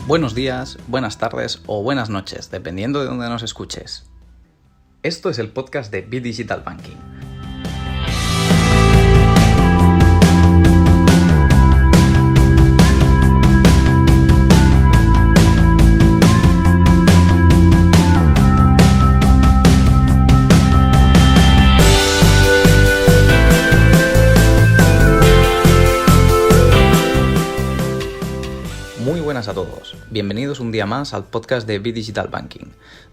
Buenos días, buenas tardes o buenas noches, dependiendo de dónde nos escuches. Esto es el podcast de Be Digital Banking. Muy buenas a todos, bienvenidos un día más al podcast de Be Digital Banking.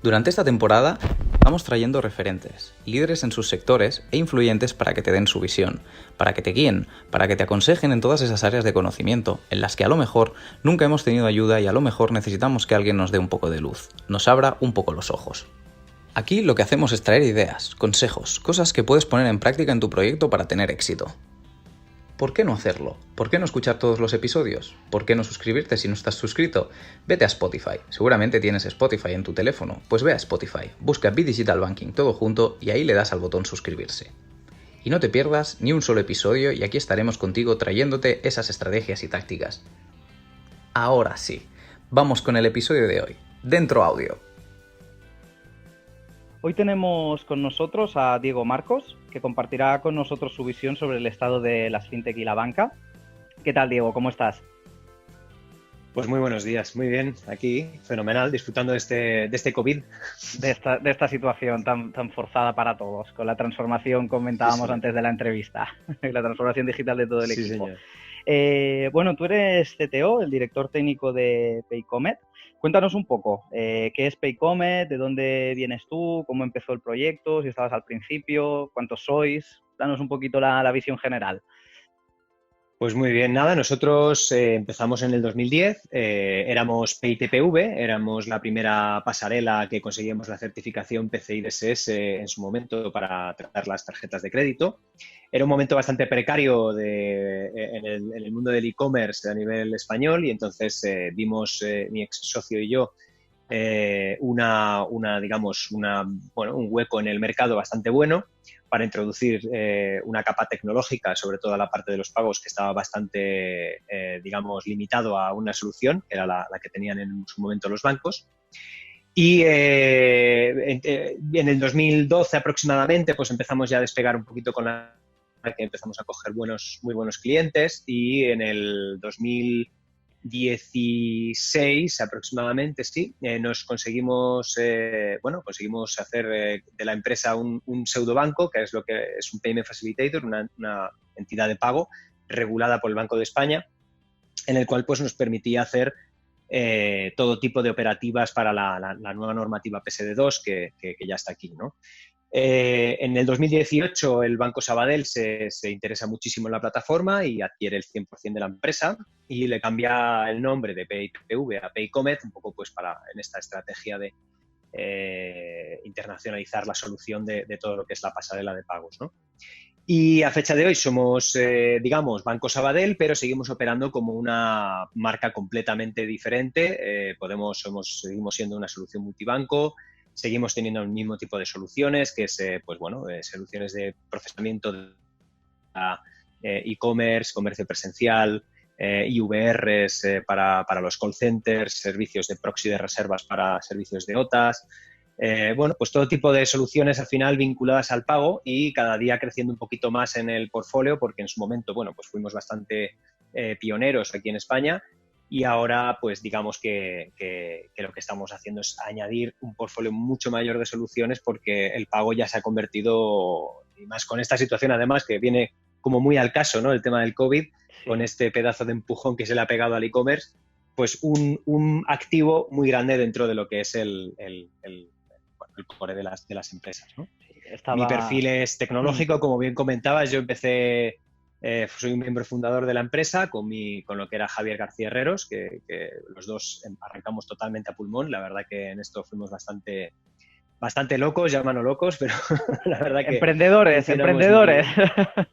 Durante esta temporada vamos trayendo referentes, líderes en sus sectores e influyentes para que te den su visión, para que te guíen, para que te aconsejen en todas esas áreas de conocimiento en las que a lo mejor nunca hemos tenido ayuda y a lo mejor necesitamos que alguien nos dé un poco de luz, nos abra un poco los ojos. Aquí lo que hacemos es traer ideas, consejos, cosas que puedes poner en práctica en tu proyecto para tener éxito. ¿Por qué no hacerlo? ¿Por qué no escuchar todos los episodios? ¿Por qué no suscribirte si no estás suscrito? Vete a Spotify. Seguramente tienes Spotify en tu teléfono. Pues ve a Spotify, busca Be Digital Banking todo junto y ahí le das al botón suscribirse. Y no te pierdas ni un solo episodio y aquí estaremos contigo trayéndote esas estrategias y tácticas. Ahora sí, vamos con el episodio de hoy. Dentro audio. Hoy tenemos con nosotros a Diego Marcos, que compartirá con nosotros su visión sobre el estado de las fintech y la banca. ¿Qué tal, Diego? ¿Cómo estás? Pues muy buenos días, muy bien, aquí, fenomenal, disfrutando de este COVID. De esta situación tan forzada para todos, con la transformación, comentábamos antes de la entrevista, la transformación digital de todo el equipo. Bueno, tú eres CTO, el director técnico de Paycomet. Cuéntanos un poco, ¿qué es Paycomet? ¿De dónde vienes tú? ¿Cómo empezó el proyecto? ¿Si estabas al principio? ¿Cuántos sois? Danos un poquito la visión general. Pues muy bien, nada, nosotros empezamos en el 2010, éramos PayTPV, éramos la primera pasarela que conseguimos la certificación PCI DSS en su momento para tratar las tarjetas de crédito. Era un momento bastante precario en el mundo del e-commerce a nivel español y entonces vimos mi ex socio y yo un hueco en el mercado bastante bueno para introducir una capa tecnológica, sobre todo la parte de los pagos, que estaba bastante, limitado a una solución, que era la que tenían en su momento los bancos. Y en el 2012 aproximadamente, pues empezamos ya a despegar un poquito con que empezamos a coger muy buenos clientes y en el 2016 aproximadamente, sí, nos conseguimos hacer de la empresa un pseudobanco, que es lo que es un Payment Facilitator, una entidad de pago regulada por el Banco de España, en el cual pues nos permitía hacer todo tipo de operativas para la nueva normativa PSD2 que ya está aquí, ¿no? En el 2018 el Banco Sabadell se interesa muchísimo en la plataforma y adquiere el 100% de la empresa y le cambia el nombre de PayTPV a Paycomet, un poco pues en esta estrategia de internacionalizar la solución de todo lo que es la pasarela de pagos, ¿no? Y a fecha de hoy somos, Banco Sabadell, pero seguimos operando como una marca completamente diferente. Seguimos siendo una solución multibanco, seguimos teniendo el mismo tipo de soluciones, que es, soluciones de procesamiento de e-commerce, comercio presencial, IVRs para los call centers, servicios de proxy de reservas para servicios de OTAs. Pues todo tipo de soluciones al final vinculadas al pago y cada día creciendo un poquito más en el portfolio porque en su momento, pues fuimos bastante pioneros aquí en España y ahora pues digamos que lo que estamos haciendo es añadir un portfolio mucho mayor de soluciones porque el pago ya se ha convertido, y más con esta situación además que viene como muy al caso, ¿no? El tema del COVID, sí, con este pedazo de empujón que se le ha pegado al e-commerce, pues un activo muy grande dentro de lo que es el core de las empresas, ¿no? Sí, Mi perfil es tecnológico, como bien comentabas. Yo empecé, soy un miembro fundador de la empresa con lo que era Javier García Herreros, que los dos arrancamos totalmente a pulmón. La verdad que en esto fuimos bastante locos, llámanos locos, pero la verdad que... Emprendedores.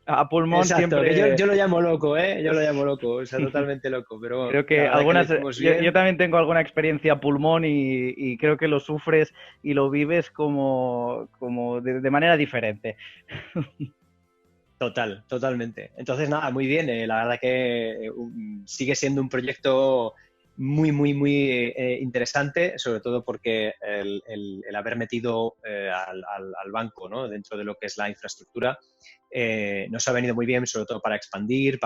A pulmón. Exacto, siempre... que yo lo llamo loco, yo lo llamo loco, o sea, totalmente loco, pero... Creo que yo también tengo alguna experiencia a pulmón y creo que lo sufres y lo vives como de manera diferente. Totalmente. Entonces, nada, muy bien, la verdad que sigue siendo un proyecto muy interesante, sobre todo porque el haber metido al banco, ¿no?, dentro de lo que es la infraestructura, nos ha venido muy bien, sobre todo para expandir,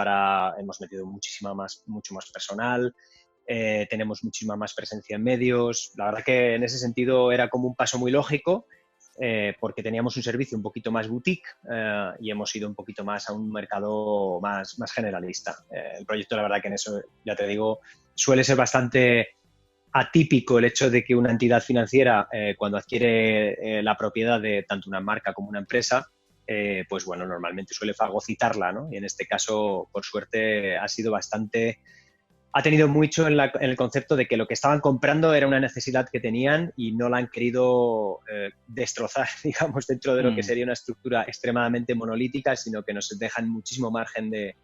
hemos metido mucho más personal, tenemos muchísima más presencia en medios. La verdad que en ese sentido era como un paso muy lógico, porque teníamos un servicio un poquito más boutique, y hemos ido un poquito más a un mercado más generalista. El proyecto, la verdad que en eso, ya te digo, suele ser bastante atípico el hecho de que una entidad financiera, cuando adquiere la propiedad de tanto una marca como una empresa, pues bueno, normalmente suele fagocitarla, ¿no? Y en este caso, por suerte, ha tenido mucho en el concepto de que lo que estaban comprando era una necesidad que tenían y no la han querido destrozar, digamos, dentro de lo que sería una estructura extremadamente monolítica, sino que nos dejan muchísimo margen de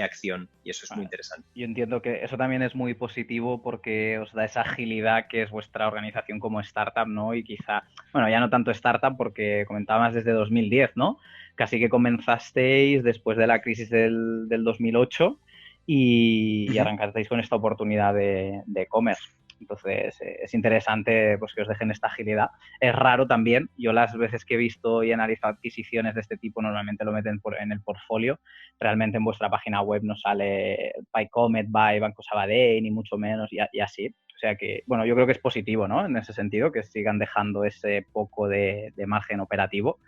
acción, y eso es muy interesante. Yo entiendo que eso también es muy positivo porque os da esa agilidad que es vuestra organización como startup, ¿no? Y quizá, bueno, ya no tanto startup porque comentabas desde 2010, ¿no? Casi que comenzasteis después de la crisis del 2008 y arrancasteis con esta oportunidad de e-commerce. Entonces, es interesante pues, que os dejen esta agilidad. Es raro también. Yo las veces que he visto y he analizado adquisiciones de este tipo, normalmente lo meten en el portfolio. Realmente en vuestra página web no sale by Comet, by Banco Sabadell, ni mucho menos, y así. O sea que, bueno, yo creo que es positivo, ¿no? En ese sentido, que sigan dejando ese poco de margen operativo.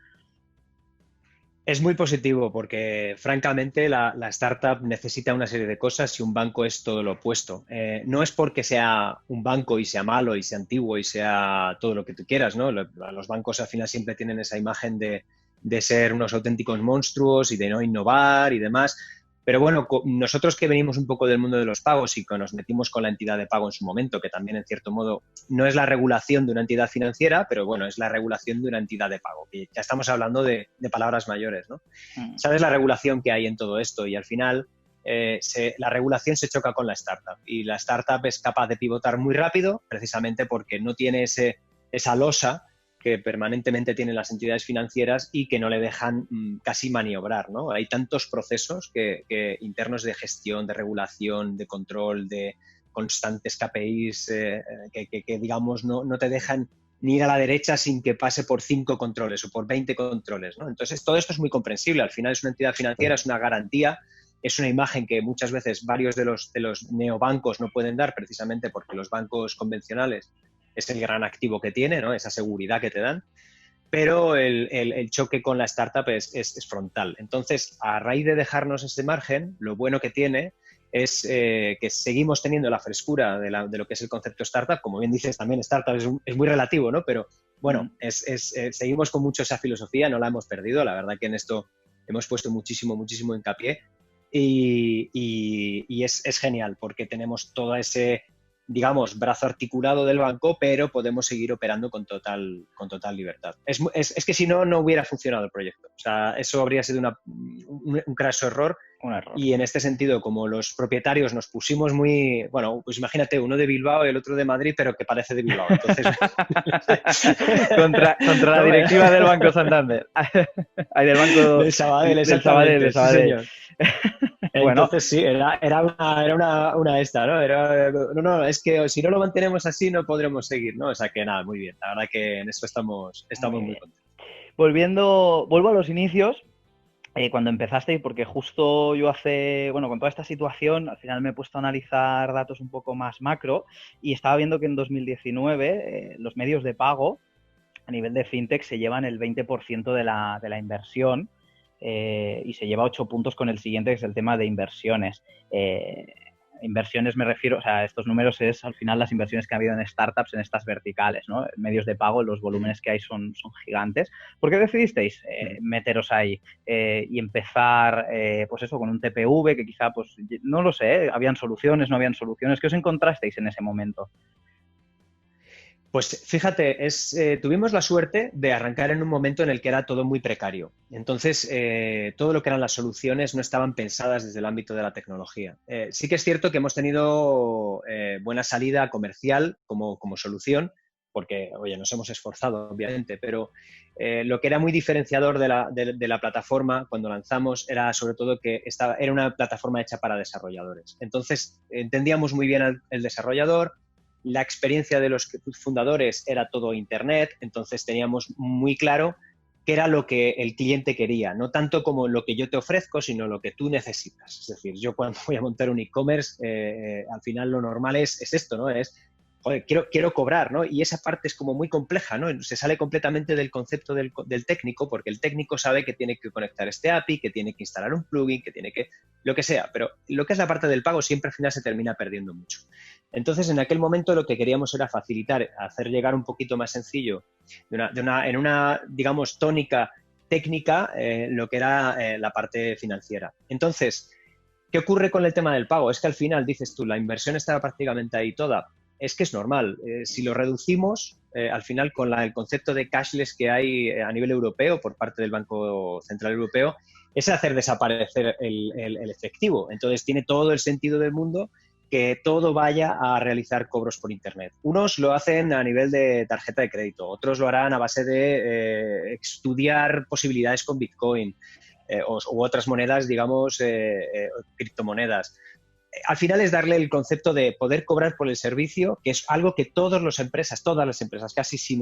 Es muy positivo porque, francamente, la startup necesita una serie de cosas y un banco es todo lo opuesto. No es porque sea un banco y sea malo y sea antiguo y sea todo lo que tú quieras, ¿no? Los bancos al final siempre tienen esa imagen de ser unos auténticos monstruos y de no innovar y demás. Pero bueno, nosotros que venimos un poco del mundo de los pagos y que nos metimos con la entidad de pago en su momento, que también en cierto modo no es la regulación de una entidad financiera, pero bueno, es la regulación de una entidad de pago. Y ya estamos hablando de palabras mayores, ¿no? ¿Sabes la regulación que hay en todo esto? Y al final la regulación se choca con la startup y la startup es capaz de pivotar muy rápido precisamente porque no tiene esa losa que permanentemente tienen las entidades financieras y que no le dejan casi maniobrar, ¿no? Hay tantos procesos internos de gestión, de regulación, de control, de constantes KPIs que digamos, no te dejan ni ir a la derecha sin que pase por 5 controles o por 20 controles, ¿no? Entonces, todo esto es muy comprensible. Al final es una entidad financiera, es una garantía, es una imagen que muchas veces varios de los neobancos no pueden dar precisamente porque los bancos convencionales es el gran activo que tiene, ¿no? Esa seguridad que te dan, pero el choque con la startup es frontal. Entonces, a raíz de dejarnos ese margen, lo bueno que tiene es que seguimos teniendo la frescura de lo que es el concepto startup. Como bien dices, también startup es muy relativo, ¿no? Pero bueno, seguimos con mucho esa filosofía, no la hemos perdido. La verdad que en esto hemos puesto muchísimo hincapié y es genial porque tenemos todo ese, digamos, brazo articulado del banco, pero podemos seguir operando con total libertad. Es que si no hubiera funcionado el proyecto. O sea, eso habría sido un craso error. Un error. Y en este sentido, como los propietarios nos pusimos muy... Bueno, pues imagínate, uno de Bilbao y el otro de Madrid, pero que parece de Bilbao. Entonces... contra la directiva del Banco Santander. Ay, del Banco... Del Sabadell, exactamente. Sí, señor. Bueno, entonces sí, era una esta, ¿no? No, es que si no lo mantenemos así no podremos seguir, ¿no? O sea que nada, muy bien. La verdad que en eso estamos muy contentos. Vuelvo a los inicios, cuando empezasteis, porque justo yo con toda esta situación, al final me he puesto a analizar datos un poco más macro y estaba viendo que en 2019 los medios de pago a nivel de fintech se llevan el 20% de la inversión. Y se lleva 8 puntos con el siguiente, que es el tema de inversiones. Inversiones me refiero, o sea, estos números es al final las inversiones que ha habido en startups en estas verticales, ¿no? Medios de pago, los volúmenes que hay son gigantes. ¿Por qué decidisteis meteros ahí y empezar, pues eso, con un TPV que quizá, pues, no lo sé, habían soluciones, no habían soluciones? ¿Qué os encontrasteis en ese momento? Pues fíjate, tuvimos la suerte de arrancar en un momento en el que era todo muy precario. Entonces, todo lo que eran las soluciones no estaban pensadas desde el ámbito de la tecnología. Sí que es cierto que hemos tenido buena salida comercial como solución, porque, oye, nos hemos esforzado, obviamente, pero lo que era muy diferenciador de la plataforma cuando lanzamos era sobre todo que era una plataforma hecha para desarrolladores. Entonces, entendíamos muy bien el desarrollador, la experiencia de los fundadores era todo Internet, entonces teníamos muy claro qué era lo que el cliente quería, no tanto como lo que yo te ofrezco, sino lo que tú necesitas. Es decir, yo cuando voy a montar un e-commerce, al final lo normal es esto, ¿no? Es, joder, quiero cobrar, ¿no? Y esa parte es como muy compleja, ¿no? Se sale completamente del concepto del técnico, porque el técnico sabe que tiene que conectar este API, que tiene que instalar un plugin, que tiene que... lo que sea, pero lo que es la parte del pago siempre al final se termina perdiendo mucho. Entonces, en aquel momento lo que queríamos era facilitar, hacer llegar un poquito más sencillo, en una, digamos, tónica técnica, lo que era la parte financiera. Entonces, ¿qué ocurre con el tema del pago? Es que al final, dices tú, la inversión estaba prácticamente ahí toda. Es que es normal. Si lo reducimos, al final, con el concepto de cashless que hay a nivel europeo por parte del Banco Central Europeo, es hacer desaparecer el efectivo. Entonces, tiene todo el sentido del mundo que todo vaya a realizar cobros por Internet. Unos lo hacen a nivel de tarjeta de crédito, otros lo harán a base de estudiar posibilidades con Bitcoin u otras monedas, digamos, criptomonedas. Al final es darle el concepto de poder cobrar por el servicio, que es algo que todas las empresas, casi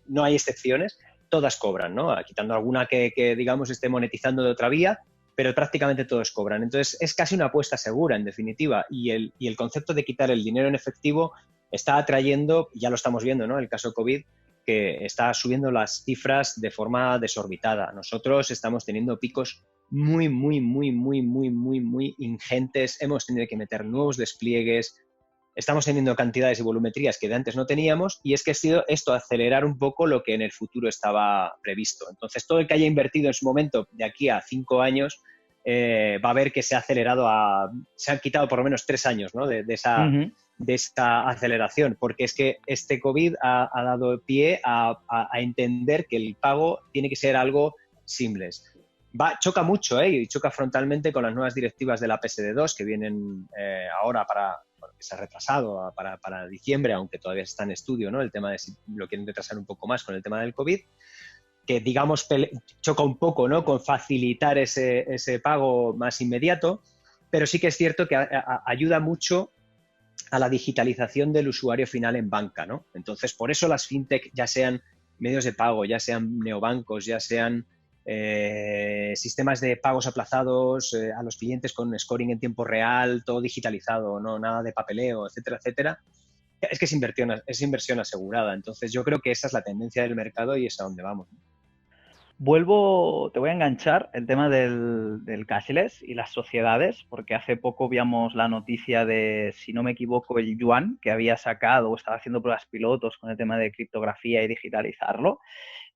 no hay excepciones, todas cobran, ¿no? Quitando alguna que digamos, esté monetizando de otra vía, pero prácticamente todos cobran. Entonces, es casi una apuesta segura, en definitiva, y el concepto de quitar el dinero en efectivo está atrayendo, ya lo estamos viendo, ¿no? El caso COVID, que está subiendo las cifras de forma desorbitada. Nosotros estamos teniendo picos muy ingentes, hemos tenido que meter nuevos despliegues, estamos teniendo cantidades y volumetrías que de antes no teníamos, y es que ha sido esto acelerar un poco lo que en el futuro estaba previsto. Entonces, todo el que haya invertido en su momento de aquí a 5 años va a ver que se ha acelerado se han quitado por lo menos 3 años, ¿no? de esta aceleración, porque es que este COVID ha dado pie a entender que el pago tiene que ser algo seamless. Choca mucho, y choca frontalmente con las nuevas directivas de la PSD2 que vienen ahora que se ha retrasado para diciembre, aunque todavía está en estudio, ¿no? El tema de si lo quieren retrasar un poco más con el tema del COVID, que digamos choca un poco, ¿no? Con facilitar ese pago más inmediato, pero sí que es cierto que ayuda mucho a la digitalización del usuario final en banca, ¿no? Entonces, por eso las fintech, ya sean medios de pago, ya sean neobancos, ya sean sistemas de pagos aplazados a los clientes con scoring en tiempo real, todo digitalizado, no nada de papeleo, etcétera, etcétera, es que es inversión asegurada. Entonces, yo creo que esa es la tendencia del mercado y es a donde vamos, ¿no? Te voy a enganchar el tema del cashless y las sociedades, porque hace poco vimos la noticia de, si no me equivoco, el Yuan, que había sacado o estaba haciendo pruebas pilotos con el tema de criptografía y digitalizarlo.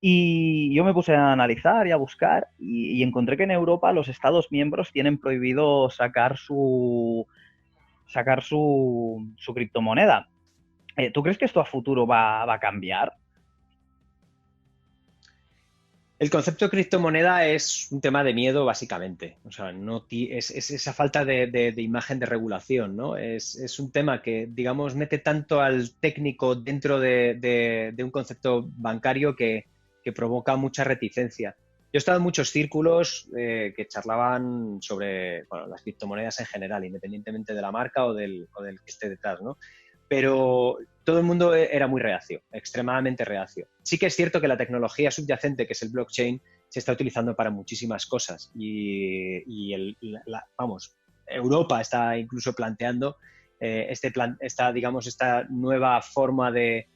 Y yo me puse a analizar y a buscar y encontré que en Europa los Estados miembros tienen prohibido sacar su criptomoneda. ¿Tú crees que esto a futuro va a cambiar? El concepto de criptomoneda es un tema de miedo, básicamente. O sea, es esa falta de imagen de regulación, ¿no? Es un tema que, digamos, mete tanto al técnico dentro de un concepto bancario que provoca mucha reticencia. Yo he estado en muchos círculos que charlaban sobre las criptomonedas en general, independientemente de la marca o del que esté detrás, ¿no? Pero todo el mundo era muy reacio, extremadamente reacio. Sí que es cierto que la tecnología subyacente, que es el blockchain, se está utilizando para muchísimas cosas y Europa está incluso planteando esta nueva forma de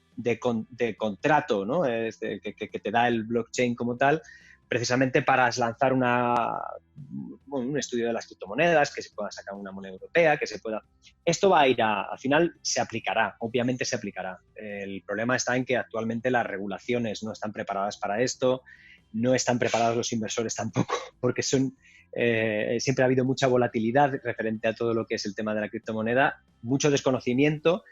contrato, ¿no? Que te da el blockchain como tal, precisamente para lanzar un estudio de las criptomonedas, que se pueda sacar una moneda europea, Esto va a ir al final se aplicará, obviamente se aplicará. El problema está en que actualmente las regulaciones no están preparadas para esto, no están preparados los inversores tampoco, porque siempre ha habido mucha volatilidad referente a todo lo que es el tema de la criptomoneda, mucho desconocimiento.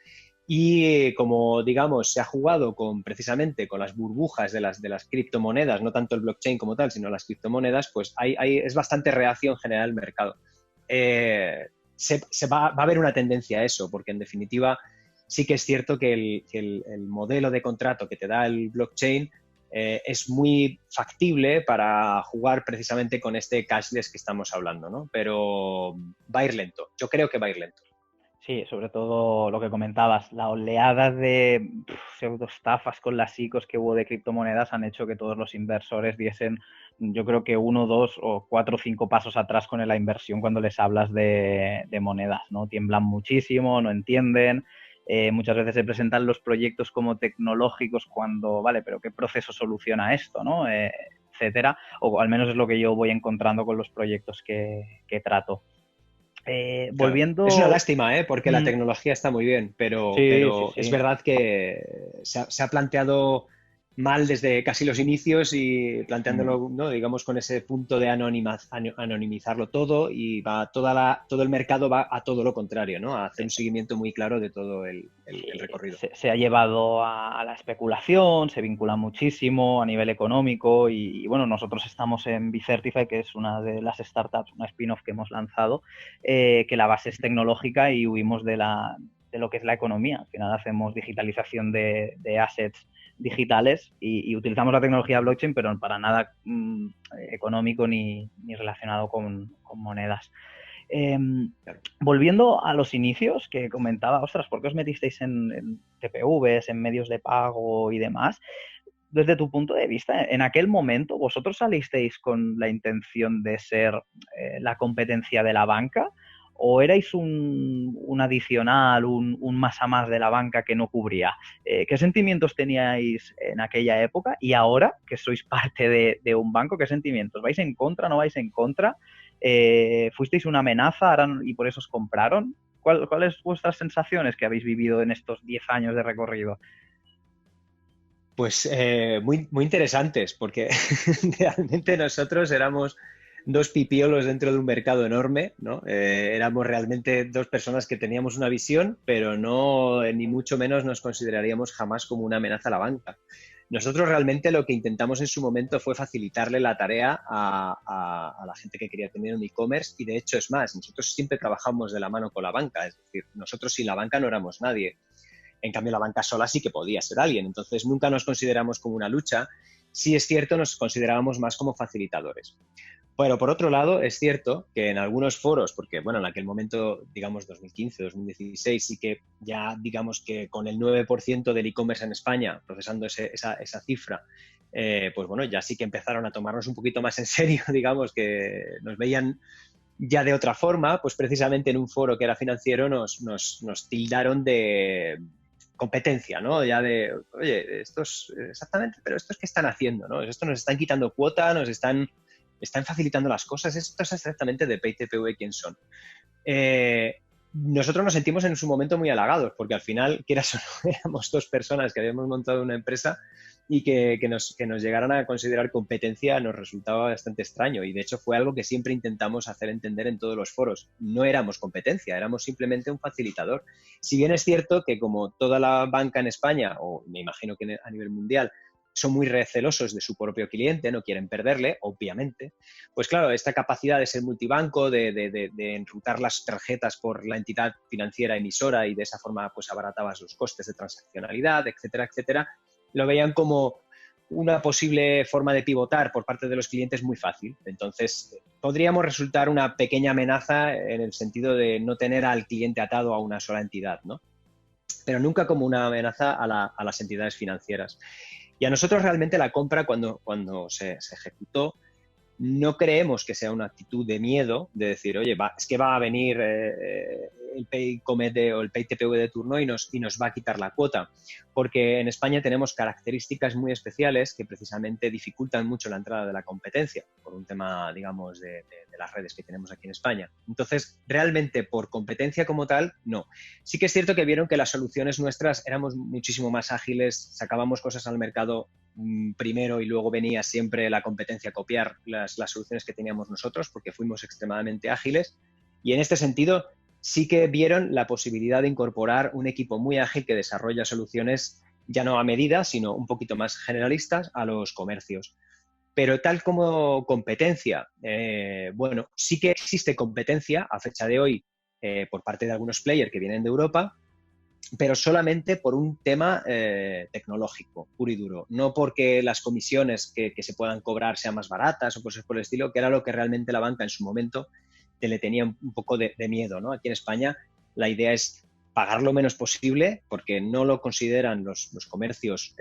Y como, digamos, se ha jugado precisamente con las burbujas de las criptomonedas, no tanto el blockchain como tal, sino las criptomonedas, pues es bastante reacio en general el mercado. Va a haber una tendencia a eso, porque en definitiva sí que es cierto que el modelo de contrato que te da el blockchain es muy factible para jugar precisamente con este cashless que estamos hablando, ¿no? Pero va a ir lento. Yo creo que va a ir lento. Sí, sobre todo lo que comentabas, la oleada de pseudoestafas con las ICOs que hubo de criptomonedas han hecho que todos los inversores diesen, yo creo que 1, 2 o 4 o 5 pasos atrás con la inversión cuando les hablas de monedas, ¿no? Tiemblan muchísimo, no entienden. Muchas veces se presentan los proyectos como tecnológicos cuando, vale, pero ¿qué proceso soluciona esto, no? Etcétera. O al menos es lo que yo voy encontrando con los proyectos que trato. Volviendo... Es una lástima, porque la tecnología está muy bien, pero sí. es verdad que se ha planteado mal desde casi los inicios y planteándolo, ¿no? Digamos, con ese punto de anonimizarlo todo, y todo el mercado va a todo lo contrario, ¿no? A hacer un seguimiento muy claro de todo el recorrido. Se ha llevado a la especulación, se vincula muchísimo a nivel económico y bueno, nosotros estamos en Bicertify, que es una de las startups, una spin-off que hemos lanzado, que la base es tecnológica y huimos de lo que es la economía. Al final hacemos digitalización de assets digitales y utilizamos la tecnología blockchain, pero para nada económico ni relacionado con monedas. Volviendo a los inicios que comentaba, ostras, ¿por qué os metisteis en TPVs, en medios de pago y demás? Desde tu punto de vista, en aquel momento, ¿vosotros salisteis con la intención de ser la competencia de la banca? ¿O erais un adicional, un más a más de la banca que no cubría? ¿Qué sentimientos teníais en aquella época? Y ahora que sois parte de un banco, ¿qué sentimientos? ¿Vais en contra, no vais en contra? ¿Fuisteis una amenaza y por eso os compraron? ¿Cuáles son vuestras sensaciones que habéis vivido en estos 10 años de recorrido? Pues muy, muy interesantes, porque realmente nosotros éramos dos pipiolos dentro de un mercado enorme, ¿no? Éramos realmente dos personas que teníamos una visión, pero no, ni mucho menos nos consideraríamos jamás como una amenaza a la banca. Nosotros realmente lo que intentamos en su momento fue facilitarle la tarea a la gente que quería tener un e-commerce, y de hecho es más, nosotros siempre trabajamos de la mano con la banca, es decir, nosotros sin la banca no éramos nadie. En cambio, la banca sola sí que podía ser alguien. Entonces, nunca nos consideramos como una lucha. Sí es cierto, nos considerábamos más como facilitadores. Pero, por otro lado, es cierto que en algunos foros, porque, bueno, en aquel momento, digamos, 2015, 2016, sí que ya, digamos que con el 9% del e-commerce en España, procesando esa cifra, pues, bueno, ya sí que empezaron a tomarnos un poquito más en serio, digamos, que nos veían ya de otra forma. Pues precisamente en un foro que era financiero nos tildaron de competencia, ¿no? Ya de, oye, estos exactamente, pero estos ¿qué están haciendo, no? Esto nos están quitando cuota, nos están facilitando las cosas, esto es exactamente de PayTPV quién son. Nosotros nos sentimos en su momento muy halagados, porque al final, quieras o no, éramos dos personas que habíamos montado una empresa, y que nos llegaran a considerar competencia nos resultaba bastante extraño, y de hecho fue algo que siempre intentamos hacer entender en todos los foros. No éramos competencia, éramos simplemente un facilitador. Si bien es cierto que, como toda la banca en España, o me imagino que a nivel mundial, son muy recelosos de su propio cliente, no quieren perderle, obviamente, pues claro, esta capacidad de ser multibanco, de enrutar las tarjetas por la entidad financiera emisora, y de esa forma pues abaratabas los costes de transaccionalidad, etcétera, etcétera, lo veían como una posible forma de pivotar por parte de los clientes muy fácil. Entonces, podríamos resultar una pequeña amenaza en el sentido de no tener al cliente atado a una sola entidad, ¿no? Pero nunca como una amenaza a las entidades financieras. Y a nosotros realmente la compra, cuando se ejecutó, no creemos que sea una actitud de miedo, de decir, oye, es que va a venir el PayComet o el PayTPV de turno y nos va a quitar la cuota. Porque en España tenemos características muy especiales que precisamente dificultan mucho la entrada de la competencia, por un tema, digamos, de las redes que tenemos aquí en España. Entonces, realmente por competencia como tal, no. Sí que es cierto que vieron que las soluciones nuestras éramos muchísimo más ágiles, sacábamos cosas al mercado primero y luego venía siempre la competencia a copiar las soluciones que teníamos nosotros, porque fuimos extremadamente ágiles, y en este sentido sí que vieron la posibilidad de incorporar un equipo muy ágil que desarrolla soluciones ya no a medida, sino un poquito más generalistas a los comercios. Pero tal como competencia, bueno, sí que existe competencia a fecha de hoy por parte de algunos players que vienen de Europa, pero solamente por un tema tecnológico, puro y duro. No porque las comisiones que se puedan cobrar sean más baratas o cosas por el estilo, que era lo que realmente la banca en su momento le tenía un poco de miedo, ¿no? Aquí en España la idea es pagar lo menos posible porque no lo consideran los comercios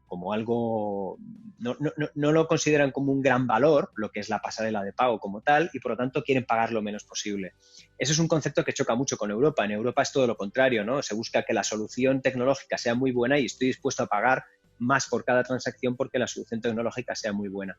como algo, no lo consideran como un gran valor, lo que es la pasarela de pago como tal, y por lo tanto quieren pagar lo menos posible. Eso es un concepto que choca mucho con Europa. En Europa es todo lo contrario, ¿no? Se busca que la solución tecnológica sea muy buena y estoy dispuesto a pagar más por cada transacción porque la solución tecnológica sea muy buena.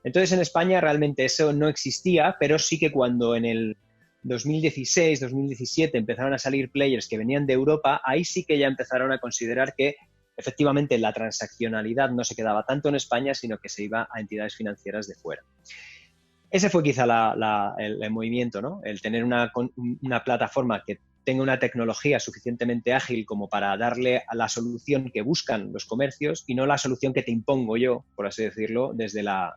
Entonces en España realmente eso no existía, pero sí que cuando en el 2016, 2017 empezaron a salir players que venían de Europa, ahí sí que ya empezaron a considerar que efectivamente la transaccionalidad no se quedaba tanto en España, sino que se iba a entidades financieras de fuera. Ese fue quizá el movimiento, ¿no? El tener una plataforma que tenga una tecnología suficientemente ágil como para darle a la solución que buscan los comercios y no la solución que te impongo yo, por así decirlo, desde la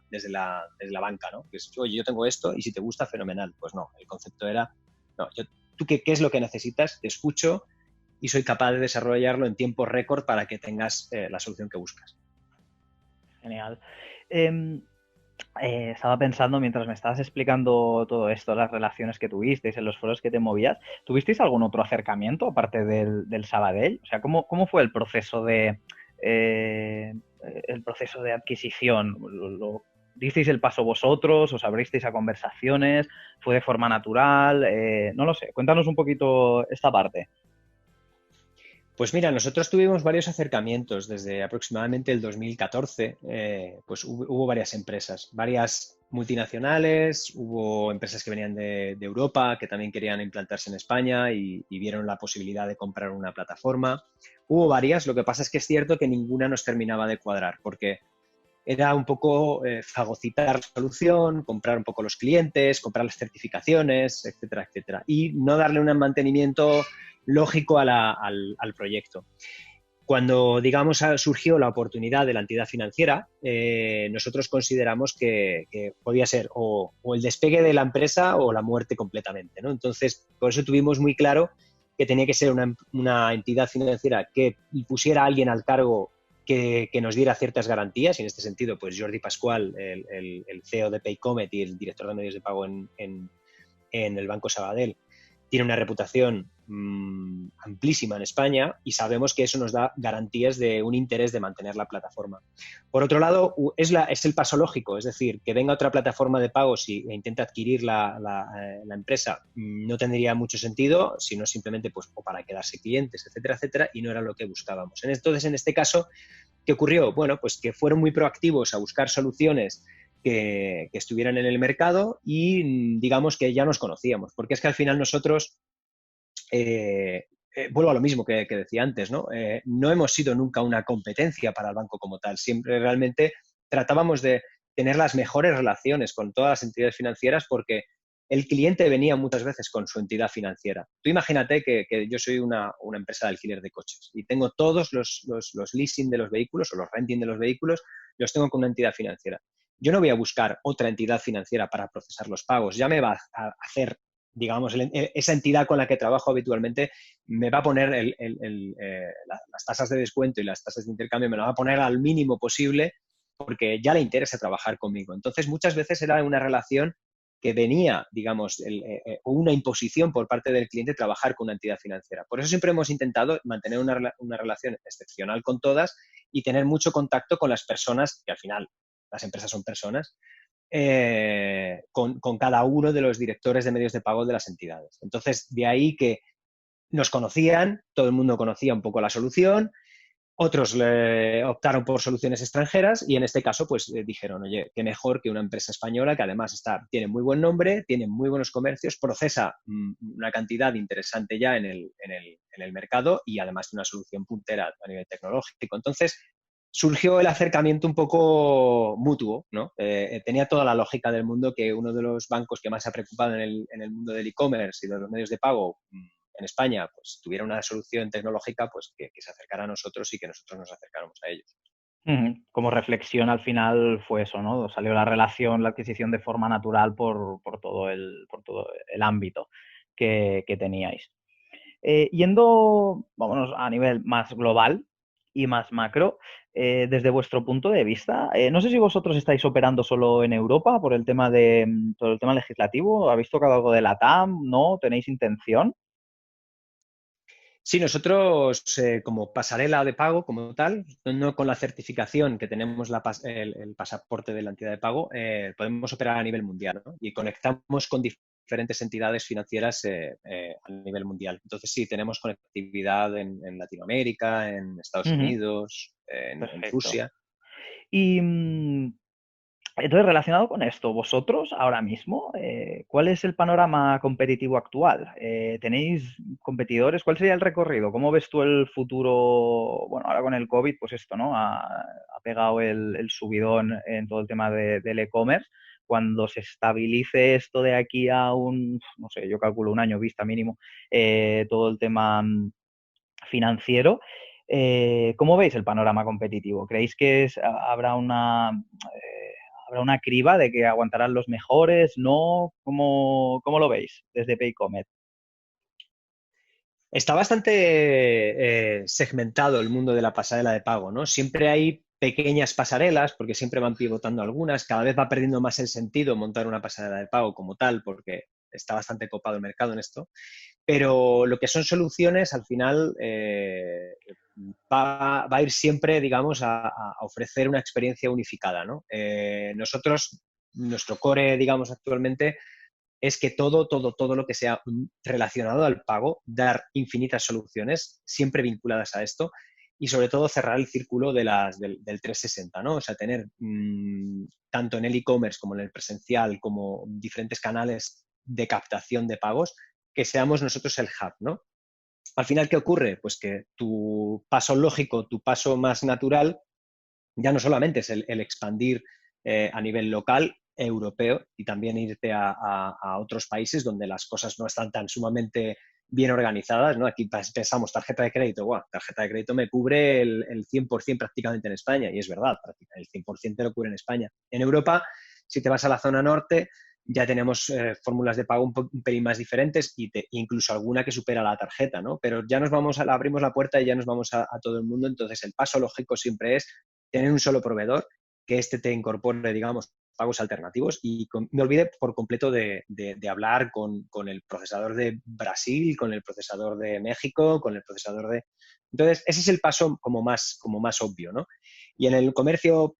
banca, ¿no? Que es, oye, yo tengo esto y si te gusta, fenomenal. Pues no, el concepto era, no, tú qué es lo que necesitas, te escucho y soy capaz de desarrollarlo en tiempo récord para que tengas la solución que buscas. Genial. Estaba pensando mientras me estabas explicando todo esto, las relaciones que tuvisteis, en los foros que te movías, ¿tuvisteis algún otro acercamiento aparte del Sabadell? O sea, ¿cómo fue el proceso de adquisición? ¿Disteis el paso vosotros? ¿Os abristeis a conversaciones? ¿Fue de forma natural? No lo sé. Cuéntanos un poquito esta parte. Pues mira, nosotros tuvimos varios acercamientos desde aproximadamente el 2014, pues hubo varias empresas, varias multinacionales, hubo empresas que venían de Europa que también querían implantarse en España y vieron la posibilidad de comprar una plataforma. Hubo varias, lo que pasa es que es cierto que ninguna nos terminaba de cuadrar porque era un poco fagocitar la solución, comprar un poco los clientes, comprar las certificaciones, etcétera, etcétera, y no darle un mantenimiento lógico al proyecto. Cuando, digamos, surgió la oportunidad de la entidad financiera, nosotros consideramos que podía ser o el despegue de la empresa o la muerte completamente, ¿no? Entonces, por eso tuvimos muy claro que tenía que ser una entidad financiera que pusiera a alguien al cargo que nos diera ciertas garantías, y en este sentido, pues Jordi Pascual, el CEO de Paycomet y el director de medios de pago en el Banco Sabadell, tiene una reputación amplísima en España y sabemos que eso nos da garantías de un interés de mantener la plataforma. Por otro lado, es el paso lógico, es decir, que venga otra plataforma de pagos e intente adquirir la empresa no tendría mucho sentido, sino simplemente pues, o para quedarse clientes, etcétera, etcétera, y no era lo que buscábamos. Entonces, en este caso, ¿qué ocurrió? Bueno, pues que fueron muy proactivos a buscar soluciones que estuvieran en el mercado y digamos que ya nos conocíamos, porque es que al final nosotros, vuelvo a lo mismo que decía antes, ¿no? No hemos sido nunca una competencia para el banco como tal, siempre realmente tratábamos de tener las mejores relaciones con todas las entidades financieras porque el cliente venía muchas veces con su entidad financiera. Tú imagínate que yo soy una empresa de alquiler de coches y tengo todos los leasing de los vehículos o los renting de los vehículos, los tengo con una entidad financiera. Yo no voy a buscar otra entidad financiera para procesar los pagos. Ya me va a hacer, digamos, esa entidad con la que trabajo habitualmente me va a poner las tasas de descuento y las tasas de intercambio, me lo va a poner al mínimo posible porque ya le interesa trabajar conmigo. Entonces, muchas veces era una relación que venía, digamos, una imposición por parte del cliente trabajar con una entidad financiera. Por eso siempre hemos intentado mantener una relación excepcional con todas y tener mucho contacto con las personas, que al final las empresas son personas, con cada uno de los directores de medios de pago de las entidades. Entonces, de ahí que nos conocían, todo el mundo conocía un poco la solución, otros optaron por soluciones extranjeras y en este caso pues dijeron, oye, qué mejor que una empresa española que además tiene muy buen nombre, tiene muy buenos comercios, procesa una cantidad interesante ya en el mercado y además tiene una solución puntera a nivel tecnológico. Entonces, surgió el acercamiento un poco mutuo, ¿no? Tenía toda la lógica del mundo que uno de los bancos que más se ha preocupado en el mundo del e-commerce y de los medios de pago en España, pues tuviera una solución tecnológica, pues que se acercara a nosotros y que nosotros nos acercáramos a ellos. Como reflexión al final fue eso, ¿no? Salió la relación, la adquisición de forma natural por todo el ámbito que teníais. Yendo, vámonos a nivel más global y más macro, desde vuestro punto de vista, no sé si vosotros estáis operando solo en Europa por el tema por el tema legislativo. ¿Habéis tocado algo de la TAM? ¿No? ¿Tenéis intención? Sí, nosotros como pasarela de pago, como tal, no con la certificación que tenemos el pasaporte de la entidad de pago, podemos operar a nivel mundial, ¿no? Y conectamos con diferentes entidades financieras a nivel mundial. Entonces sí, tenemos conectividad en Latinoamérica, en Estados Ujú. Unidos, en Perfecto. Rusia. Y entonces, relacionado con esto, vosotros ahora mismo, ¿cuál es el panorama competitivo actual? ¿Tenéis competidores? ¿Cuál sería el recorrido? ¿Cómo ves tú el futuro? Bueno, ahora con el COVID, pues esto, ¿no? Ha pegado el subidón en todo el tema del e-commerce. Cuando se estabilice esto de aquí a no sé, yo calculo un año vista mínimo, todo el tema financiero. ¿Cómo veis el panorama competitivo? ¿Creéis que habrá una criba de que aguantarán los mejores? ¿No? ¿Cómo lo veis desde Paycomet? Está bastante segmentado el mundo de la pasarela de pago, ¿no? Siempre hay pequeñas pasarelas, porque siempre van pivotando algunas, cada vez va perdiendo más el sentido montar una pasarela de pago como tal, porque está bastante copado el mercado en esto, pero lo que son soluciones al final va a ir siempre, digamos, a ofrecer una experiencia unificada, ¿no? Nosotros, nuestro core, digamos, actualmente es que todo lo que sea relacionado al pago, dar infinitas soluciones, siempre vinculadas a esto, y sobre todo cerrar el círculo del 360, ¿no? O sea, tener tanto en el e-commerce como en el presencial, como diferentes canales de captación de pagos, que seamos nosotros el hub, ¿no? Al final, ¿qué ocurre? Pues que tu paso lógico, tu paso más natural, ya no solamente es el expandir a nivel local, europeo, y también irte a otros países donde las cosas no están tan sumamente bien organizadas, ¿no? Aquí pensamos tarjeta de crédito, wow, tarjeta de crédito me cubre el 100% prácticamente en España, y es verdad, el 100% te lo cubre en España. En Europa, si te vas a la zona norte, ya tenemos fórmulas de pago un pelín más diferentes y incluso alguna que supera la tarjeta, ¿no? Pero ya abrimos la puerta y ya nos vamos a todo el mundo, entonces el paso lógico siempre es tener un solo proveedor, que te incorpore, digamos, pagos alternativos, y me olvidé por completo de hablar con el procesador de Brasil, con el procesador de México, con el procesador de... Entonces, ese es el paso como más obvio, ¿no? Y en el comercio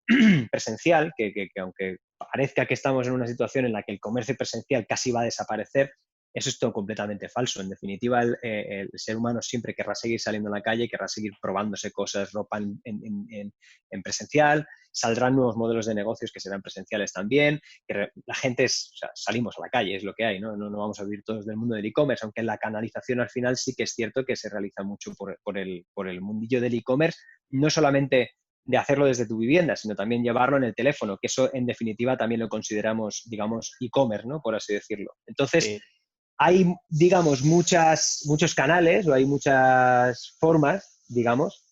presencial, que aunque parezca que estamos en una situación en la que el comercio presencial casi va a desaparecer, eso es todo completamente falso. En definitiva, el ser humano siempre querrá seguir saliendo a la calle, querrá seguir probándose cosas, ropa en presencial, saldrán nuevos modelos de negocios que serán presenciales también, que la gente o sea, salimos a la calle, es lo que hay, ¿no? No vamos a vivir todos del mundo del e-commerce, aunque la canalización al final sí que es cierto que se realiza mucho por el mundillo del e-commerce, no solamente de hacerlo desde tu vivienda, sino también llevarlo en el teléfono, que eso en definitiva también lo consideramos, digamos, e-commerce, ¿no? Por así decirlo. Entonces, Sí. hay, digamos, muchos canales o hay muchas formas, digamos,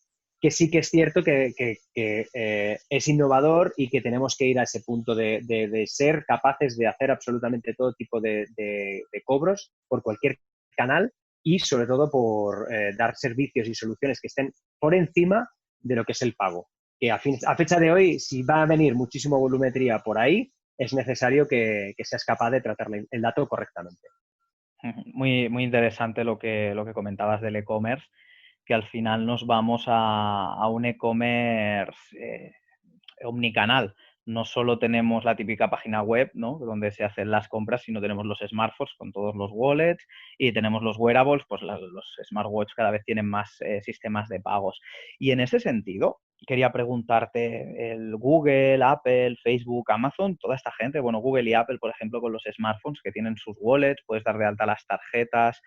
que sí que es cierto que es innovador y que tenemos que ir a ese punto de ser capaces de hacer absolutamente todo tipo de cobros por cualquier canal, y sobre todo por dar servicios y soluciones que estén por encima de lo que es el pago. Que a fecha de hoy, si va a venir muchísimo volumetría por ahí, es necesario que seas capaz de tratar el dato correctamente. Muy, muy interesante lo que comentabas del e-commerce, que al final nos vamos a un e-commerce omnicanal. No solo tenemos la típica página web, ¿no? Donde se hacen las compras, sino tenemos los smartphones con todos los wallets y tenemos los wearables, pues los smartwatches cada vez tienen más sistemas de pagos. Y en ese sentido, quería preguntarte, el Google, Apple, Facebook, Amazon, toda esta gente, bueno, Google y Apple, por ejemplo, con los smartphones que tienen sus wallets, puedes dar de alta las tarjetas.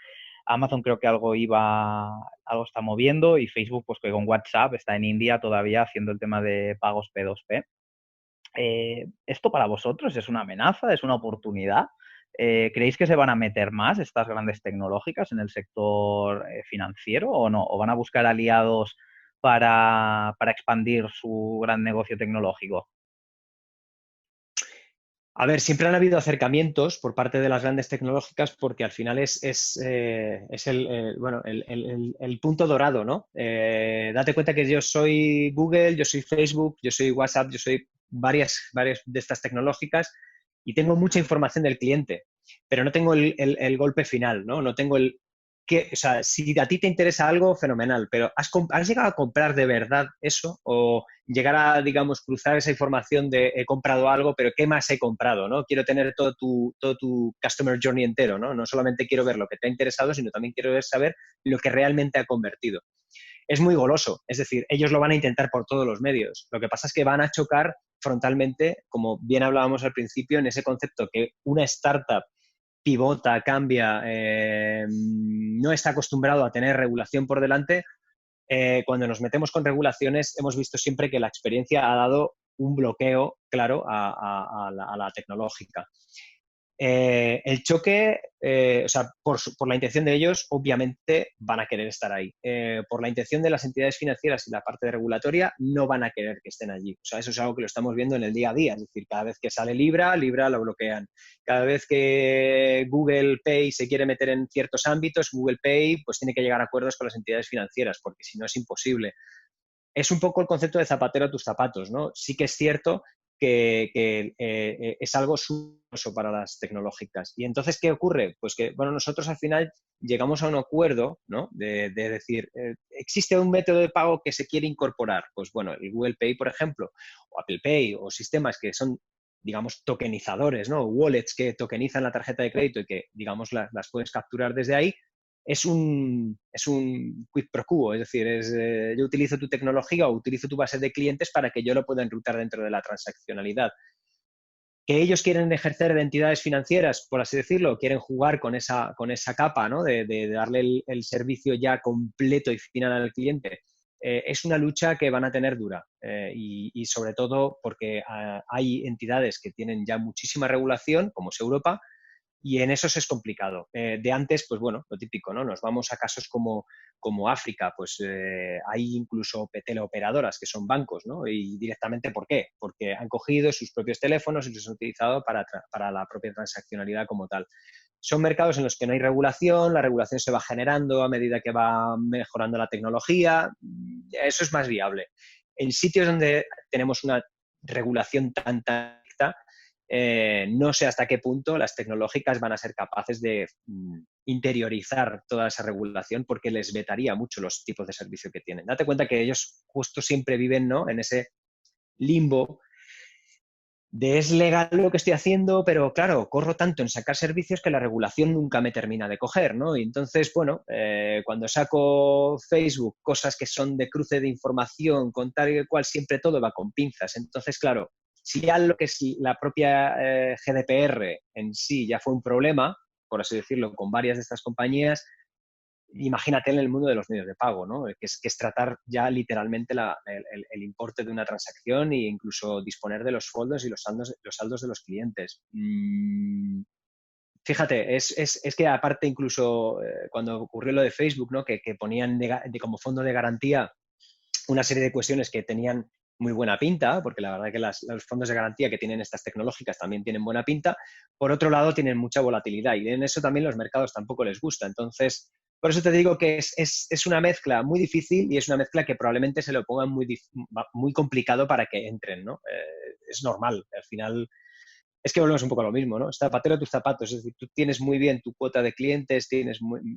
Amazon creo que algo está moviendo, y Facebook, pues que con WhatsApp está en India todavía haciendo el tema de pagos P2P. ¿Esto para vosotros es una amenaza, es una oportunidad? ¿Creéis que se van a meter más estas grandes tecnológicas en el sector financiero o no? ¿O van a buscar aliados para expandir su gran negocio tecnológico? A ver, siempre han habido acercamientos por parte de las grandes tecnológicas porque al final es bueno, el punto dorado, ¿no? Date cuenta que yo soy Google, yo soy Facebook, yo soy WhatsApp, yo soy varias de estas tecnológicas y tengo mucha información del cliente, pero no tengo el golpe final, ¿no? No tengo o sea, si a ti te interesa algo, fenomenal, pero ¿has llegado a comprar de verdad eso? O llegar a, digamos, cruzar esa información de he comprado algo, pero ¿qué más he comprado? ¿No? Quiero tener todo tu customer journey entero, ¿no? No solamente quiero ver lo que te ha interesado, sino también quiero saber lo que realmente ha convertido. Es muy goloso, es decir, ellos lo van a intentar por todos los medios. Lo que pasa es que van a chocar frontalmente, como bien hablábamos al principio, en ese concepto que una startup pivota, cambia, no está acostumbrado a tener regulación por delante. Cuando nos metemos con regulaciones, hemos visto siempre que la experiencia ha dado un bloqueo claro a la tecnológica. El choque, o sea, por la intención de ellos, obviamente van a querer estar ahí. Por la intención de las entidades financieras y la parte regulatoria, no van a querer que estén allí. O sea, eso es algo que lo estamos viendo en el día a día. Es decir, cada vez que sale Libra lo bloquean. Cada vez que Google Pay se quiere meter en ciertos ámbitos, Google Pay pues tiene que llegar a acuerdos con las entidades financieras, porque si no es imposible. Es un poco el concepto de zapatero a tus zapatos, ¿no? Sí que es cierto que es algo suoso para las tecnológicas. Y entonces, ¿qué ocurre? Pues que, bueno, nosotros al final llegamos a un acuerdo, ¿no? De decir, ¿existe un método de pago que se quiere incorporar? Pues bueno, el Google Pay, por ejemplo, o Apple Pay, o sistemas que son, digamos, tokenizadores, ¿no? Wallets que tokenizan la tarjeta de crédito y que, digamos, las puedes capturar desde ahí, es un quid pro quo, es decir, yo utilizo tu tecnología o utilizo tu base de clientes para que yo lo pueda enrutar dentro de la transaccionalidad. Que ellos quieren ejercer de entidades financieras, por así decirlo, quieren jugar con esa capa, ¿no? de darle el servicio ya completo y final al cliente. Es una lucha que van a tener dura y sobre todo porque hay entidades que tienen ya muchísima regulación, como es Europa, y en eso es complicado. De antes, pues bueno, lo típico, ¿no? Nos vamos a casos como África, pues hay incluso teleoperadoras que son bancos, ¿no? Y directamente, ¿por qué? Porque han cogido sus propios teléfonos y los han utilizado para la propia transaccionalidad como tal. Son mercados en los que no hay regulación, la regulación se va generando a medida que va mejorando la tecnología, eso es más viable. En sitios donde tenemos una regulación tan estricta, no sé hasta qué punto las tecnológicas van a ser capaces de interiorizar toda esa regulación porque les vetaría mucho los tipos de servicio que tienen. Date cuenta que ellos justo siempre viven, ¿no? En ese limbo de es legal lo que estoy haciendo, pero claro, corro tanto en sacar servicios que la regulación nunca me termina de coger, ¿no? Y entonces, bueno, cuando saco Facebook cosas que son de cruce de información, con tal y cual, siempre todo va con pinzas. Entonces, claro, si ya lo que es la propia GDPR en sí ya fue un problema, por así decirlo, con varias de estas compañías, imagínate en el mundo de los medios de pago, ¿no? Que es tratar ya literalmente el importe de una transacción e incluso disponer de los fondos y los saldos de los clientes. Fíjate, es que aparte incluso cuando ocurrió lo de Facebook, ¿no? Que ponían como fondo de garantía una serie de cuestiones que tenían muy buena pinta, porque la verdad que los fondos de garantía que tienen estas tecnológicas también tienen buena pinta. Por otro lado, tienen mucha volatilidad y en eso también los mercados tampoco les gusta. Entonces, por eso te digo que es una mezcla muy difícil y es una mezcla que probablemente se lo pongan muy complicado para que entren, ¿no? Es normal. Al final, es que volvemos un poco a lo mismo, ¿no? Zapatero a tus zapatos, es decir, tú tienes muy bien tu cuota de clientes,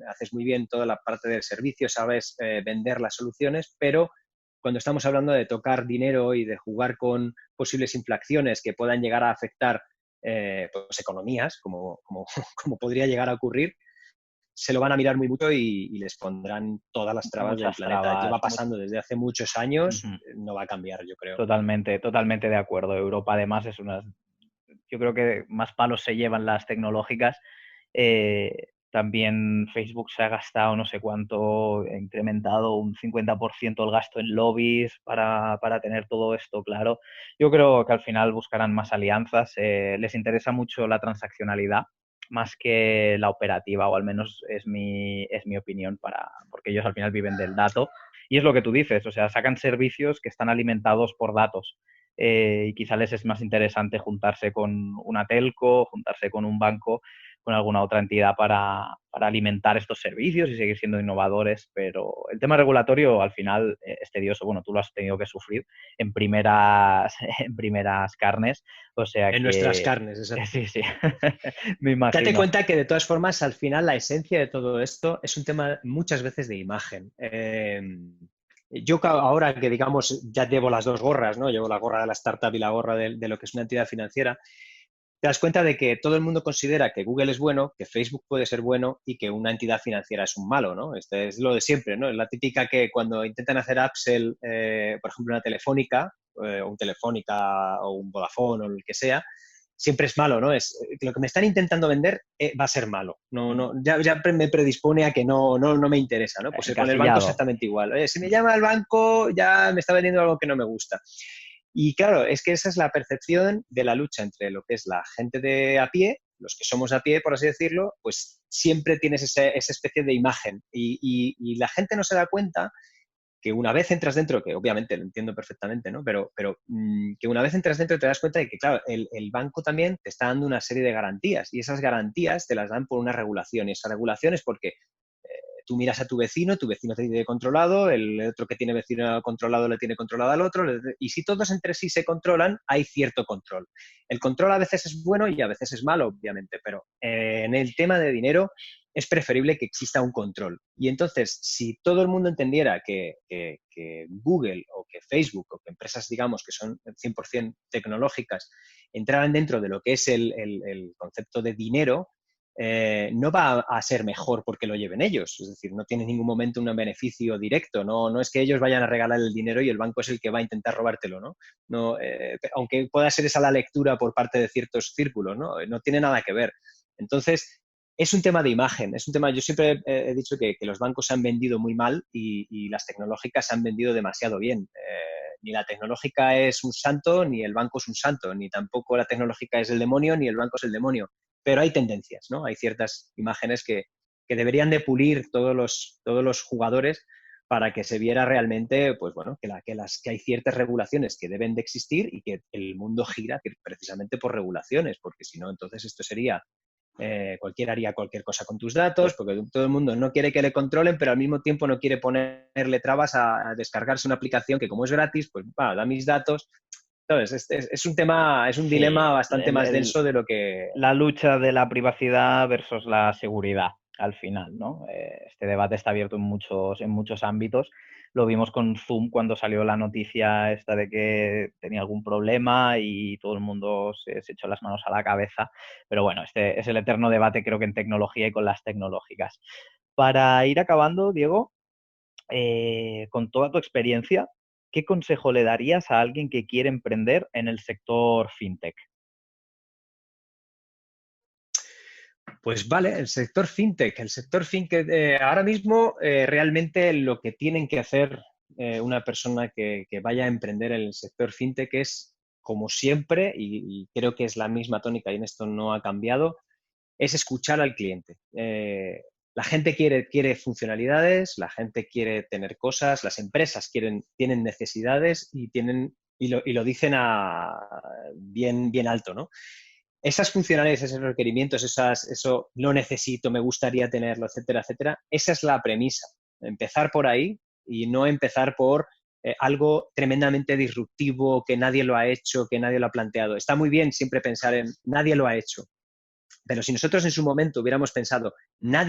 haces muy bien toda la parte del servicio, sabes vender las soluciones, pero cuando estamos hablando de tocar dinero y de jugar con posibles infracciones que puedan llegar a afectar pues, economías, como podría llegar a ocurrir, se lo van a mirar muy mucho y les pondrán todas las trabas del planeta. Lleva pasando desde hace muchos años, no va a cambiar, yo creo. Totalmente, totalmente de acuerdo. Europa además es yo creo que más palos se llevan las tecnológicas. También Facebook se ha gastado no sé cuánto, ha incrementado un 50% el gasto en lobbies para tener todo esto claro. Yo creo que al final buscarán más alianzas. Les interesa mucho la transaccionalidad más que la operativa, o al menos es mi opinión, porque ellos al final viven del dato. Y es lo que tú dices, o sea, sacan servicios que están alimentados por datos. y quizá les es más interesante juntarse con una telco, juntarse con un banco, con alguna otra entidad para alimentar estos servicios y seguir siendo innovadores, pero el tema regulatorio al final es tedioso. Bueno, tú lo has tenido que sufrir en primeras carnes, o sea En que... nuestras carnes, exacto. Sí, sí, me imagino. Date cuenta que de todas formas, al final, la esencia de todo esto es un tema muchas veces de imagen. Yo ahora que, digamos, ya llevo las dos gorras, ¿no? Llevo la gorra de la startup y la gorra de lo que es una entidad financiera, te das cuenta de que todo el mundo considera que Google es bueno, que Facebook puede ser bueno y que una entidad financiera es un malo, ¿no? Este es lo de siempre, ¿no? Es la típica que cuando intentan hacer upsell, por ejemplo, una Telefónica, un Telefónica o un Vodafone o el que sea, siempre es malo, ¿no? Lo que me están intentando vender va a ser malo. Ya me predispone a que no me interesa, ¿no? Pues con el banco exactamente igual. Si me llama el banco, ya me está vendiendo algo que no me gusta. Y claro, es que esa es la percepción de la lucha entre lo que es la gente de a pie, los que somos a pie, por así decirlo, pues siempre tienes esa especie de imagen. Y la gente no se da cuenta que una vez entras dentro, que obviamente lo entiendo perfectamente, ¿no? Pero que una vez entras dentro te das cuenta de que, claro, el banco también te está dando una serie de garantías y esas garantías te las dan por una regulación y esa regulación es porque tú miras a tu vecino te tiene controlado, el otro que tiene vecino controlado le tiene controlado al otro, y si todos entre sí se controlan, hay cierto control. El control a veces es bueno y a veces es malo, obviamente, pero en el tema de dinero es preferible que exista un control. Y entonces, si todo el mundo entendiera que Google o que Facebook o que empresas, digamos, que son 100% tecnológicas, entraran dentro de lo que es el concepto de dinero, no va a ser mejor porque lo lleven ellos. Es decir, no tiene en ningún momento un beneficio directo. No es que ellos vayan a regalar el dinero y el banco es el que va a intentar robártelo, ¿no? Aunque pueda ser esa la lectura por parte de ciertos círculos, no tiene nada que ver. Entonces, es un tema de imagen. Es un tema, yo siempre he dicho que los bancos se han vendido muy mal y las tecnológicas se han vendido demasiado bien. Ni la tecnológica es un santo, ni el banco es un santo, ni tampoco la tecnológica es el demonio, ni el banco es el demonio. Pero hay tendencias, ¿no? Hay ciertas imágenes que deberían de pulir todos los jugadores para que se viera realmente, pues bueno, que hay ciertas regulaciones que deben de existir y que el mundo gira precisamente por regulaciones, porque si no, entonces esto sería, cualquiera haría cualquier cosa con tus datos, porque todo el mundo no quiere que le controlen, pero al mismo tiempo no quiere ponerle trabas a descargarse una aplicación que como es gratis, pues da mis datos. Entonces, es un tema, es un dilema bastante más denso de lo que... La lucha de la privacidad versus la seguridad, al final, ¿no? Este debate está abierto en muchos ámbitos. Lo vimos con Zoom cuando salió la noticia esta de que tenía algún problema y todo el mundo se echó las manos a la cabeza. Pero bueno, este es el eterno debate, creo que en tecnología y con las tecnológicas. Para ir acabando, Diego, con toda tu experiencia, ¿qué consejo le darías a alguien que quiere emprender en el sector fintech? Pues vale, el sector fintech. Ahora mismo realmente lo que tienen que hacer una persona que vaya a emprender en el sector fintech es, como siempre, y creo que es la misma tónica y en esto no ha cambiado, es escuchar al cliente. La gente quiere funcionalidades, la gente quiere tener cosas, las empresas tienen necesidades y lo dicen bien alto, ¿no? Esas funcionalidades, esos requerimientos, eso lo necesito, me gustaría tenerlo, etcétera, etcétera, esa es la premisa. Empezar por ahí y no empezar por algo tremendamente disruptivo, que nadie lo ha hecho, que nadie lo ha planteado. Está muy bien siempre pensar en nadie lo ha hecho. Pero si nosotros en su momento hubiéramos pensado, bueno,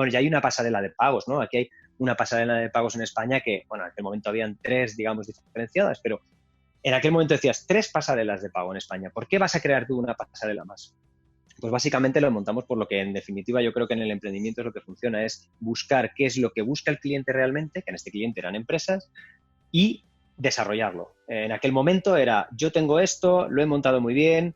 ya hay una pasarela de pagos, ¿no? Aquí hay una pasarela de pagos en España que, bueno, en aquel momento habían 3, digamos, diferenciadas, pero en aquel momento decías 3 pasarelas de pago en España. ¿Por qué vas a crear tú una pasarela más? Pues básicamente lo montamos por lo que, en definitiva, yo creo que en el emprendimiento es lo que funciona, es buscar qué es lo que busca el cliente realmente, que en este cliente eran empresas, y desarrollarlo. En aquel momento era, yo tengo esto, lo he montado muy bien,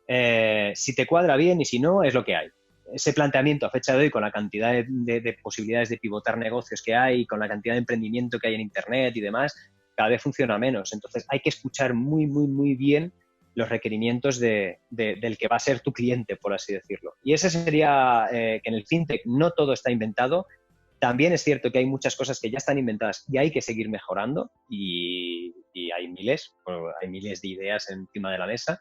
si te cuadra bien y si no, es lo que hay. Ese planteamiento a fecha de hoy, con la cantidad de posibilidades de pivotar negocios que hay, con la cantidad de emprendimiento que hay en Internet y demás, cada vez funciona menos. Entonces hay que escuchar muy, muy, muy bien los requerimientos del que va a ser tu cliente, por así decirlo. Y ese sería que en el fintech no todo está inventado. También es cierto que hay muchas cosas que ya están inventadas y hay que seguir mejorando y y hay miles de ideas encima de la mesa,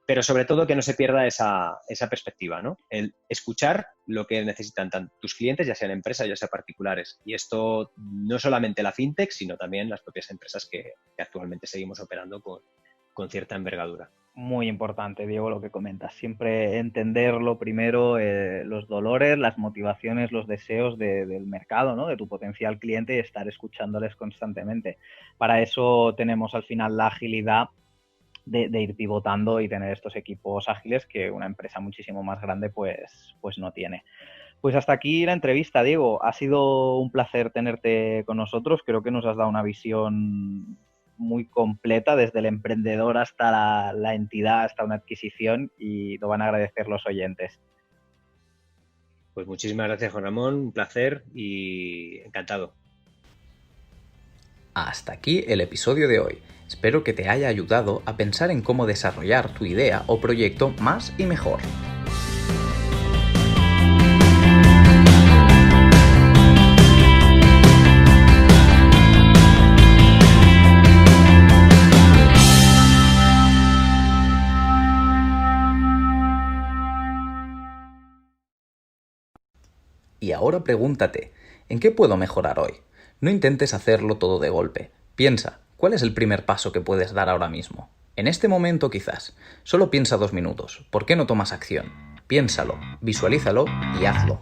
pero sobre todo que no se pierda esa perspectiva, ¿no? El escuchar lo que necesitan tus clientes, ya sean empresas, ya sean particulares. Y esto no solamente la fintech, sino también las propias empresas que actualmente seguimos operando con cierta envergadura. Muy importante, Diego, lo que comentas. Siempre entenderlo primero, los dolores, las motivaciones, los deseos del mercado, ¿no? De tu potencial cliente y estar escuchándoles constantemente. Para eso tenemos al final la agilidad de ir pivotando y tener estos equipos ágiles que una empresa muchísimo más grande pues no tiene. Pues hasta aquí la entrevista, Diego. Ha sido un placer tenerte con nosotros. Creo que nos has dado una visión muy completa, desde el emprendedor hasta la entidad, hasta una adquisición, y lo van a agradecer los oyentes. Pues muchísimas gracias, Juan Ramón. Un placer y encantado. Hasta aquí el episodio de hoy. Espero que te haya ayudado a pensar en cómo desarrollar tu idea o proyecto más y mejor. Y ahora pregúntate, ¿en qué puedo mejorar hoy? No intentes hacerlo todo de golpe. Piensa, ¿cuál es el primer paso que puedes dar ahora mismo? En este momento quizás. Solo piensa 2 minutos. ¿Por qué no tomas acción? Piénsalo, visualízalo y hazlo.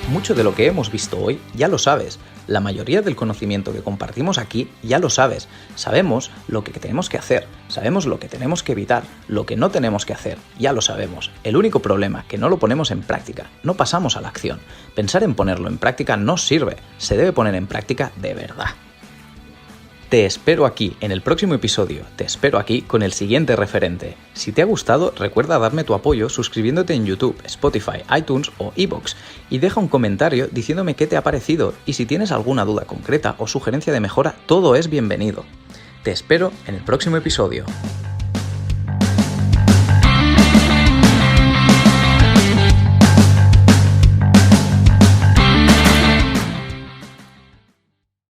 Mucho de lo que hemos visto hoy ya lo sabes. La mayoría del conocimiento que compartimos aquí ya lo sabes. Sabemos lo que tenemos que hacer, sabemos lo que tenemos que evitar, lo que no tenemos que hacer, ya lo sabemos. El único problema es que no lo ponemos en práctica, no pasamos a la acción. Pensar en ponerlo en práctica no sirve, se debe poner en práctica de verdad. Te espero aquí en el próximo episodio, te espero aquí con el siguiente referente. Si te ha gustado, recuerda darme tu apoyo suscribiéndote en YouTube, Spotify, iTunes o iVoox y deja un comentario diciéndome qué te ha parecido, y si tienes alguna duda concreta o sugerencia de mejora, todo es bienvenido. Te espero en el próximo episodio.